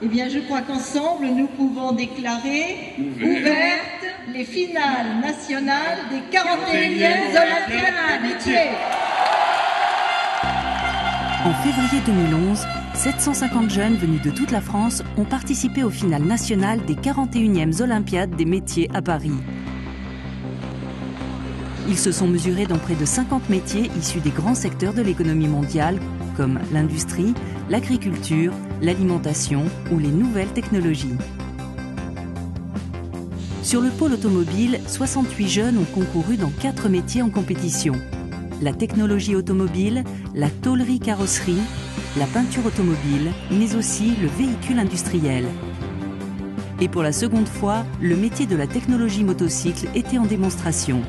Eh bien, je crois qu'ensemble, nous pouvons déclarer ouvertes les finales nationales des 41e Olympiades des métiers. En février 2011, 750 jeunes venus de toute la France ont participé aux finales nationales des 41e Olympiades des métiers à Paris. Ils se sont mesurés dans près de 50 métiers issus des grands secteurs de l'économie mondiale, comme l'industrie, l'agriculture, l'alimentation ou les nouvelles technologies. Sur le pôle automobile, 68 jeunes ont concouru dans 4 métiers en compétition. La technologie automobile, la tôlerie-carrosserie, la peinture automobile, mais aussi le véhicule industriel. Et pour la seconde fois, le métier de la technologie motocycle était en démonstration.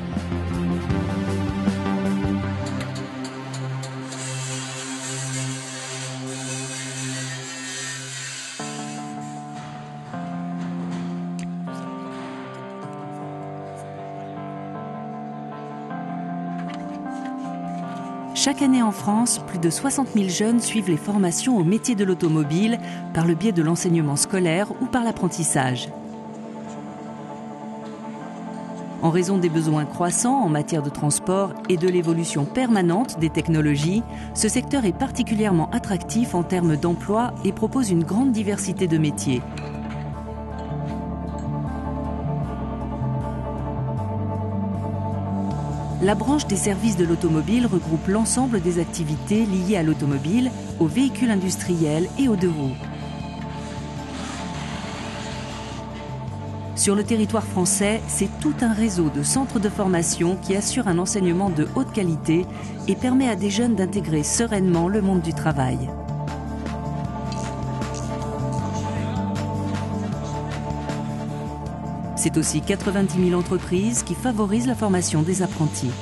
Chaque année en France, plus de 60 000 jeunes suivent les formations au métier de l'automobile par le biais de l'enseignement scolaire ou par l'apprentissage. En raison des besoins croissants en matière de transport et de l'évolution permanente des technologies, ce secteur est particulièrement attractif en termes d'emploi et propose une grande diversité de métiers. La branche des services de l'automobile regroupe l'ensemble des activités liées à l'automobile, aux véhicules industriels et aux deux roues. Sur le territoire français, c'est tout un réseau de centres de formation qui assure un enseignement de haute qualité et permet à des jeunes d'intégrer sereinement le monde du travail. C'est aussi 90 000 entreprises qui favorisent la formation des apprentis.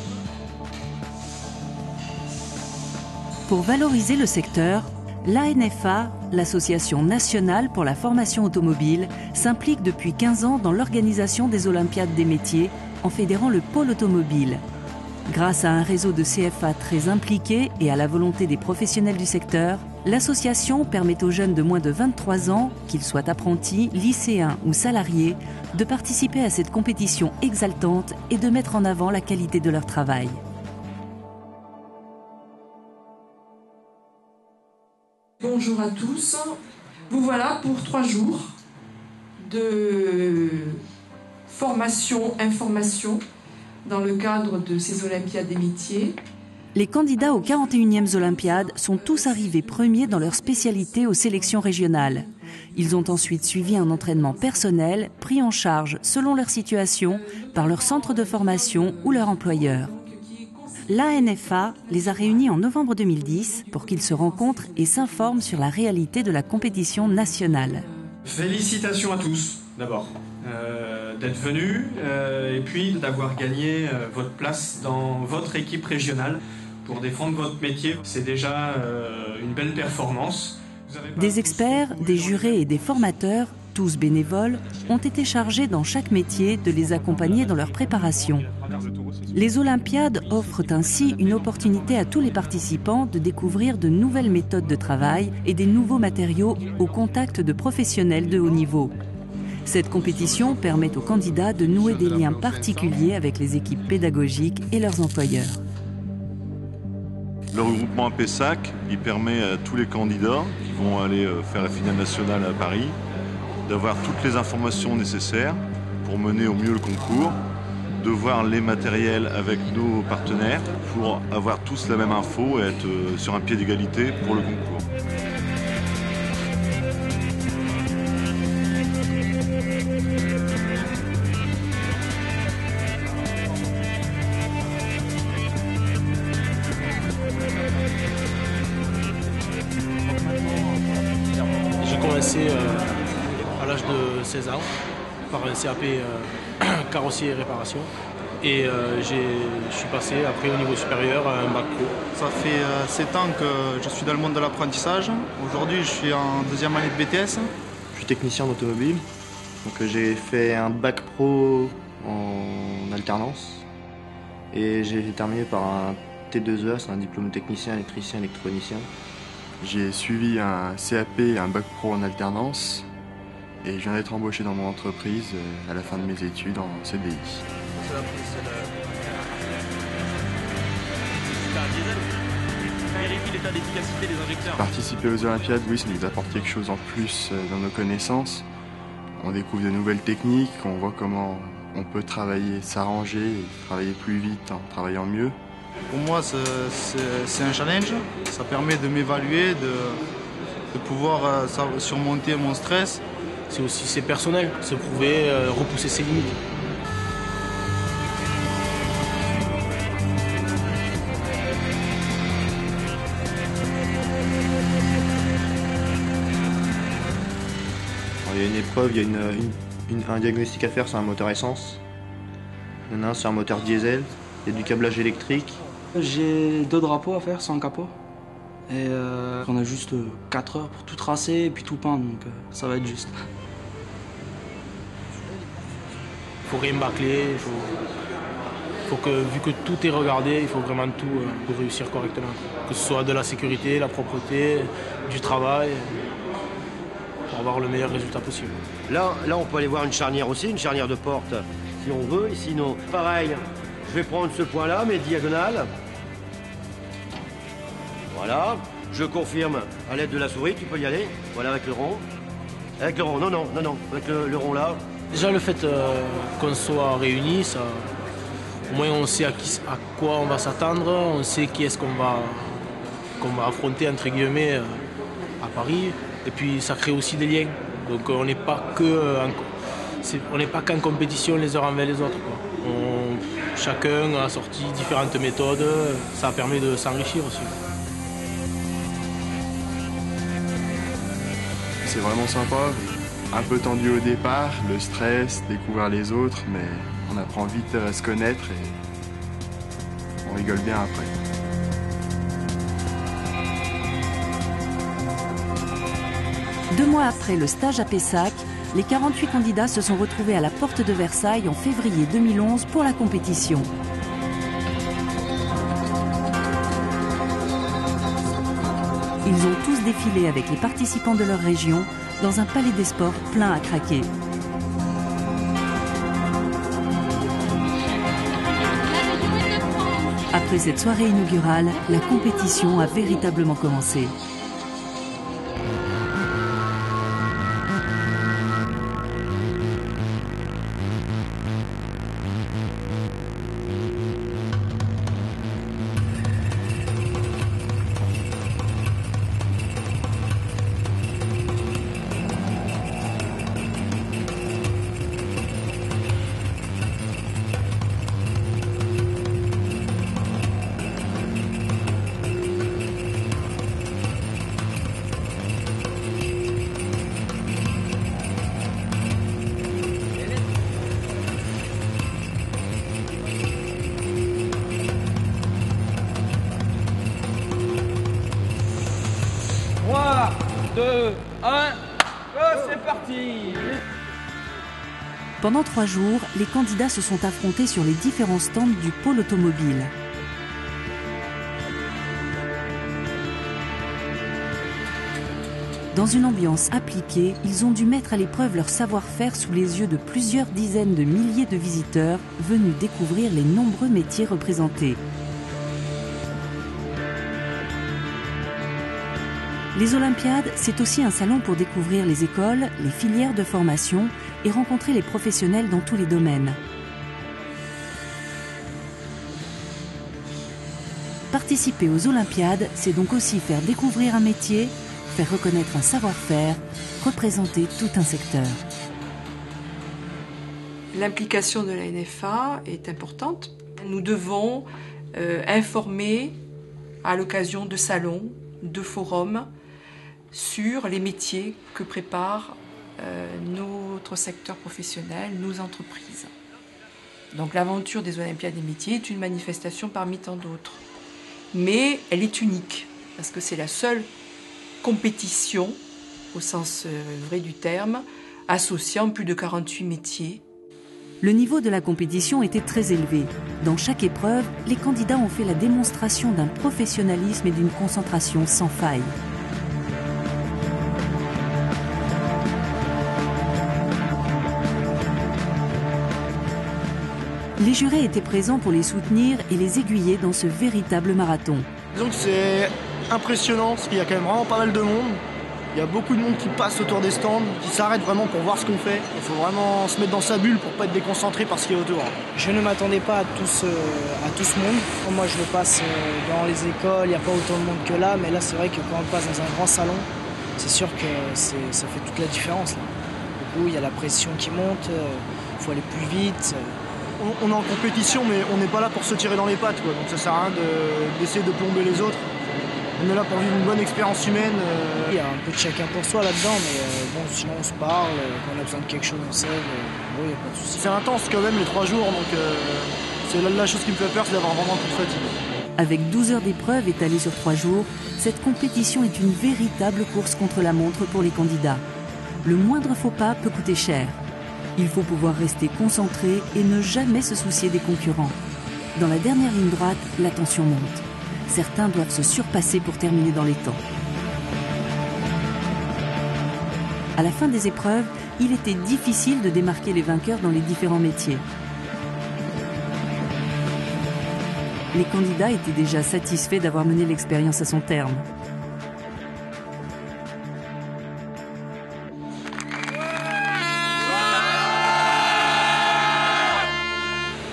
Pour valoriser le secteur, l'ANFA, l'Association nationale pour la formation automobile, s'implique depuis 15 ans dans l'organisation des Olympiades des métiers en fédérant le pôle automobile. Grâce à un réseau de CFA très impliqué et à la volonté des professionnels du secteur, l'association permet aux jeunes de moins de 23 ans, qu'ils soient apprentis, lycéens ou salariés, de participer à cette compétition exaltante et de mettre en avant la qualité de leur travail. Bonjour à tous. Vous voilà pour 3 jours de formation-information dans le cadre de ces Olympiades des métiers. Les candidats aux 41e Olympiades sont tous arrivés premiers dans leur spécialité aux sélections régionales. Ils ont ensuite suivi un entraînement personnel, pris en charge selon leur situation par leur centre de formation ou leur employeur. L'ANFA les a réunis en novembre 2010 pour qu'ils se rencontrent et s'informent sur la réalité de la compétition nationale. Félicitations à tous, d'abord, d'être venus et puis d'avoir gagné votre place dans votre équipe régionale pour défendre votre métier. C'est déjà une belle performance. Des experts, des jurés et des formateurs, tous bénévoles, ont été chargés dans chaque métier de les accompagner dans leur préparation. Les Olympiades offrent ainsi une opportunité à tous les participants de découvrir de nouvelles méthodes de travail et des nouveaux matériaux au contact de professionnels de haut niveau. Cette compétition permet aux candidats de nouer des liens particuliers avec les équipes pédagogiques et leurs employeurs. Le regroupement APESAC, il permet à tous les candidats qui vont aller faire la finale nationale à Paris d'avoir toutes les informations nécessaires pour mener au mieux le concours, de voir les matériels avec nos partenaires pour avoir tous la même info et être sur un pied d'égalité pour le concours. J'ai commencé à l'âge de 16 ans par un CAP carrossier et réparation et je suis passé après au niveau supérieur à un bac pro. Ça fait 7 ans que je suis dans le monde de l'apprentissage. Aujourd'hui je suis en 2e année de BTS. Je suis technicien d'automobile, donc j'ai fait un bac pro en alternance et j'ai terminé par un T2E, c'est un diplôme technicien, électricien, électronicien. J'ai suivi un CAP et un bac pro en alternance et je viens d'être embauché dans mon entreprise à la fin de mes études en CDI. Participer aux Olympiades, oui, ça nous apporte quelque chose en plus dans nos connaissances. On découvre de nouvelles techniques, on voit comment on peut travailler, s'arranger, et travailler plus vite en travaillant mieux. Pour moi, c'est un challenge. Ça permet de m'évaluer, de pouvoir surmonter mon stress. C'est personnel, se prouver, repousser ses limites. Alors, il y a une épreuve, il y a un diagnostic à faire sur un moteur essence. Il y en a un sur un moteur diesel, il y a du câblage électrique. J'ai 2 drapeaux à faire sans capot. Et on a juste 4 heures pour tout tracer et puis tout peindre, donc ça va être juste. Il faut rien bâcler, faut que, vu que tout est regardé, il faut vraiment tout pour réussir correctement. Que ce soit de la sécurité, la propreté, du travail, pour avoir le meilleur résultat possible. Là, on peut aller voir une charnière aussi, une charnière de porte, si on veut. Et sinon, pareil, je vais prendre ce point-là, mes diagonales. Voilà, je confirme à l'aide de la souris, tu peux y aller. Voilà, avec le rond. Avec le rond, non, avec le rond là. Déjà le fait qu'on soit réunis, ça, au moins on sait à quoi on va s'attendre, on sait qui est-ce qu'on va affronter entre guillemets à Paris. Et puis ça crée aussi des liens. Donc on n'est pas qu'en compétition les uns envers les autres, quoi. Chacun a sorti différentes méthodes, ça permet de s'enrichir aussi. C'est vraiment sympa, un peu tendu au départ, le stress, découvrir les autres, mais on apprend vite à se connaître et on rigole bien après. Deux mois après le stage à Pessac, les 48 candidats se sont retrouvés à la porte de Versailles en février 2011 pour la compétition. Ils ont tous défilé avec les participants de leur région dans un palais des sports plein à craquer. Après cette soirée inaugurale, la compétition a véritablement commencé. C'est parti! Pendant 3 jours, les candidats se sont affrontés sur les différents stands du pôle automobile. Dans une ambiance appliquée, ils ont dû mettre à l'épreuve leur savoir-faire sous les yeux de plusieurs dizaines de milliers de visiteurs venus découvrir les nombreux métiers représentés. Les Olympiades, c'est aussi un salon pour découvrir les écoles, les filières de formation et rencontrer les professionnels dans tous les domaines. Participer aux Olympiades, c'est donc aussi faire découvrir un métier, faire reconnaître un savoir-faire, représenter tout un secteur. L'implication de la NFA est importante. Nous devons informer à l'occasion de salons, de forums, sur les métiers que prépare notre secteur professionnel, nos entreprises. Donc l'aventure des Olympiades des métiers est une manifestation parmi tant d'autres. Mais elle est unique, parce que c'est la seule compétition, au sens vrai du terme, associant plus de 48 métiers. Le niveau de la compétition était très élevé. Dans chaque épreuve, les candidats ont fait la démonstration d'un professionnalisme et d'une concentration sans faille. Les jurés étaient présents pour les soutenir et les aiguiller dans ce véritable marathon. Disons que c'est impressionnant parce qu'il y a quand même vraiment pas mal de monde. Il y a beaucoup de monde qui passe autour des stands, qui s'arrête vraiment pour voir ce qu'on fait. Il faut vraiment se mettre dans sa bulle pour pas être déconcentré par ce qu'il y a autour. Je ne m'attendais pas à tout ce monde. Moi je le passe dans les écoles, il n'y a pas autant de monde que là, mais là c'est vrai que quand on passe dans un grand salon, c'est sûr que ça fait toute la différence. Là. Du coup, il y a la pression qui monte, il faut aller plus vite. On est en compétition, mais on n'est pas là pour se tirer dans les pattes, quoi. Donc ça sert à rien d'essayer de plomber les autres. On est là pour vivre une bonne expérience humaine. Il y a un peu de chacun pour soi là-dedans, mais bon, sinon on se parle, quand on a besoin de quelque chose, on s'aide, il n'y a pas de souci. C'est intense quand même les 3 jours, donc c'est la chose qui me fait peur, c'est d'avoir vraiment un coup de fatigue. Avec 12 heures d'épreuve étalées sur 3 jours, cette compétition est une véritable course contre la montre pour les candidats. Le moindre faux pas peut coûter cher. Il faut pouvoir rester concentré et ne jamais se soucier des concurrents. Dans la dernière ligne droite, la tension monte. Certains doivent se surpasser pour terminer dans les temps. À la fin des épreuves, il était difficile de démarquer les vainqueurs dans les différents métiers. Les candidats étaient déjà satisfaits d'avoir mené l'expérience à son terme.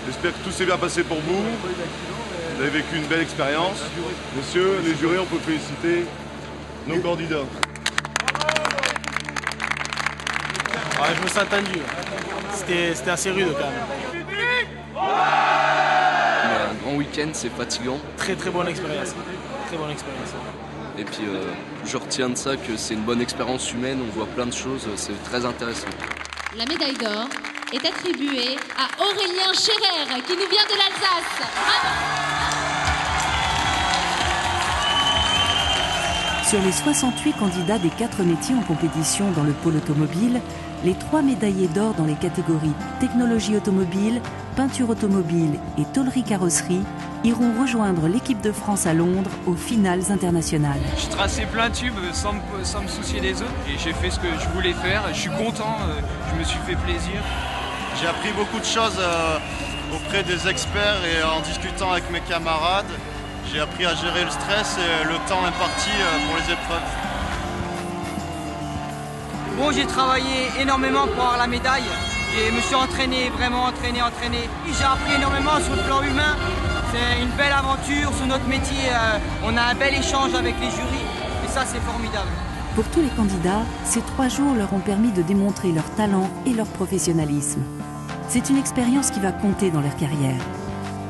J'espère que tout s'est bien passé pour vous. Vous avez vécu une belle expérience. Messieurs, les jurés, on peut féliciter nos candidats. Je me sens tendu. C'était assez rude quand même. Un grand week-end, c'est fatigant. Très bonne expérience. Très bonne expérience. Et puis je retiens de ça que c'est une bonne expérience humaine, on voit plein de choses, c'est très intéressant. La médaille d'or est attribuée à Aurélien Scherer qui nous vient de l'Alsace. Sur les 68 candidats des 4 métiers en compétition dans le pôle automobile, les 3 médaillés d'or dans les catégories technologie automobile, peinture automobile et tôlerie carrosserie iront rejoindre l'équipe de France à Londres aux finales internationales. Je traçais plein de tubes sans me soucier des autres et j'ai fait ce que je voulais faire. Je suis content, je me suis fait plaisir. J'ai appris beaucoup de choses auprès des experts et en discutant avec mes camarades. J'ai appris à gérer le stress et le temps imparti pour les épreuves. Bon, j'ai travaillé énormément pour avoir la médaille et me suis entraîné, vraiment entraîné. J'ai appris énormément sur le plan humain. C'est une belle aventure sur notre métier. On a un bel échange avec les jurys et ça, c'est formidable. Pour tous les candidats, ces 3 jours leur ont permis de démontrer leur talent et leur professionnalisme. C'est une expérience qui va compter dans leur carrière.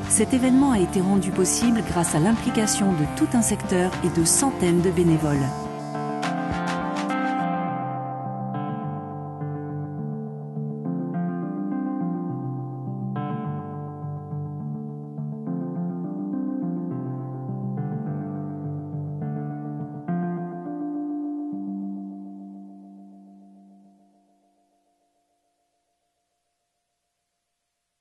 Cet événement a été rendu possible grâce à l'implication de tout un secteur et de centaines de bénévoles.